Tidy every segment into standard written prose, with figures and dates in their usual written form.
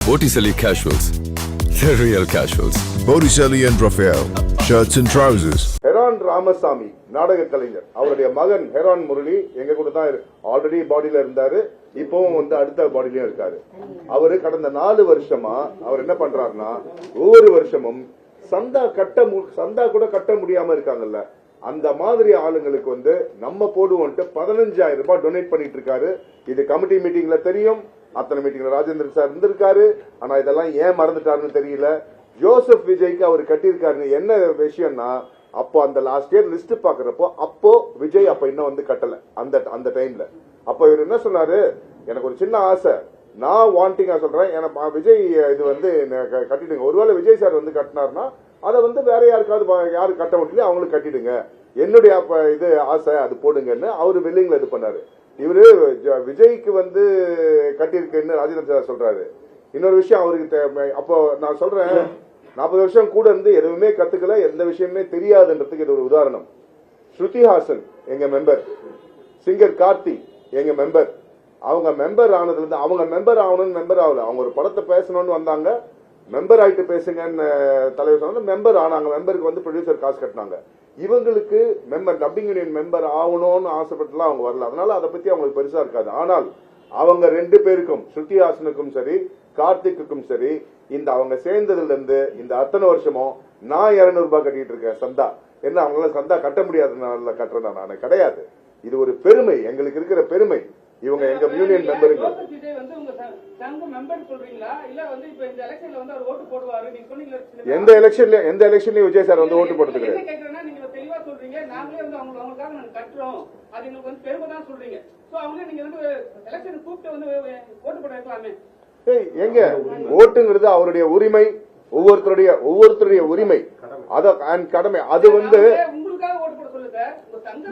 Botticelli Casuals. The real casuals. Botticelli and Raphael, shirts and trousers. Heron Ramasamy நாடக கலைஞர், அவருடைய மகன் Heron Murali எங்க கூட தான் ஆல்ரெடி பாடியில இருந்தாரு, இப்பவும் அடுத்த பாடியிலயும் இருக்காரு. அவரு கடந்த 4 வருஷமா அவர் என்ன பண்றாருன்னா, ஒவ்வொரு வருஷமும் சந்தா கூட கட்ட முடியாம இருக்காங்கல்ல, அந்த மாதிரி ஆளுங்களுக்கு நம்ம போடுவோம்ட்டு 15,000 ரூபாய் டொனேட் பண்ணிட்டு இருக்காரு. இது கமிட்டி மீட்டிங்ல தெரியும், அத்தனை மீட்டிங்ல ராஜேந்திர சார் இருந்திருக்காரு. ஆனா இதெல்லாம் ஏன் மறந்துட்டாருன்னு தெரியல. ஜோசப் விஜய்க்கு அவர் கட்டியிருக்காரு. என்ன விஷயம்னா, அப்போ அந்த லாஸ்ட் இயர் லிஸ்ட் பாக்குறப்போ அப்போ விஜய் அப்ப இன்னும் கட்டல. அந்த டைம்ல அப்ப இவர் என்ன சொன்னாரு, எனக்கு ஒரு சின்ன ஆசை, நான் வாண்டிங்கா சொல்றேன், எனக்கு விஜய் இது கட்டிடுங்க. ஒருவேளை விஜய் சார் கட்டினார்னா அதை வேற யாருக்காவது யாரு கட்ட முடியல அவங்களுக்கு கட்டிடுங்க, என்னுடைய இது ஆசை அது போடுங்கன்னு அவரு வெள்ளிங்ல இது பண்ணாரு. இவரு விஜய்க்கு கட்டியிருக்குன்னு ராஜேந்திர சார் சொல்றாரு. இன்னொரு விஷயம் அவருக்கு அப்போ நான் சொல்றேன், 40 வருஷம் கூட இருந்து எதுவுமே கத்துக்கல, எந்த விஷயமே தெரியாதுன்றதுக்கு இது ஒரு உதாரணம். ஸ்ருதி ஹாசன் எங்க மெம்பர், சிங்கர் கார்த்தி எங்க மெம்பர். அவங்க மெம்பர் ஆனதுல இருந்து அவங்க மெம்பர் ஆகணும்னு மெம்பர் ஆகல, அவங்க ஒரு படத்தை பேசணும்னு வந்தாங்க, மெம்பர் ஆயிட்டு பேசுங்கன்னு தலைவர் சொன்னாங்க, மெம்பர் ஆனாங்க. மெம்பருக்கு ப்ரொடியூசர் காசு கட்டினாங்க. இவங்களுக்கு மெம்பர் டப்பிங் யூனியன் மெம்பர் ஆகணும்னு ஆசைப்பட்டுலாம் அவங்க வரல, அதனால அதை பத்தி அவங்களுக்கு பெருசா இருக்காது. ஆனால் அவங்க 2 பேருக்கும், ஸ்ருதி ஹாசனுக்கும் சரி கார்த்திக்குக்கும் சரி, அவங்க சேர்ந்ததுல இருந்து இந்த அத்தனை வருஷமும் நான் 200 ரூபாய் கட்டிட்டு இருக்கேன் சந்தா. என்ன அவங்களால சந்தா கட்ட முடியாதுனால கட்டுறேன் நான் கிடையாது. இது ஒரு பெருமை, எங்களுக்கு இருக்கிற பெருமை. இவங்க எங்க யூனியன் மெம்பருங்க. எந்த எலெக்ஷன்லயும் விஜய் சார் ஓட்டு போட்டது கிடையாது. எங்க ஓட்டுங்கிறது அவருடைய உரிமை, ஒவ்வொருத்தருடைய உரிமை, கடமை. அது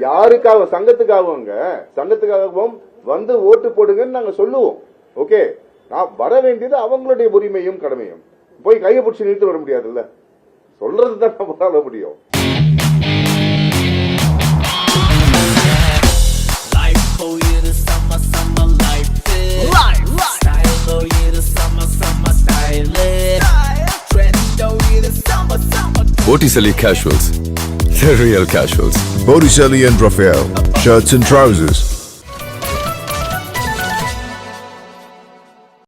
யாருக்காக, சங்கத்துக்காகவும் ஓட்டு போடுங்கன்னு நாங்க சொல்லுவோம். ஓகே, நான் வர வேண்டியது அவங்களுடைய உரிமையும் கடமையும். போய் கையை பிடிச்சி நிறுத்தி வர முடியாதுல்ல, சொல்றதுதான் நம்மளால முடியும். Botticelli Casuals. The real casuals. Botticelli and Raphael, shirts and trousers.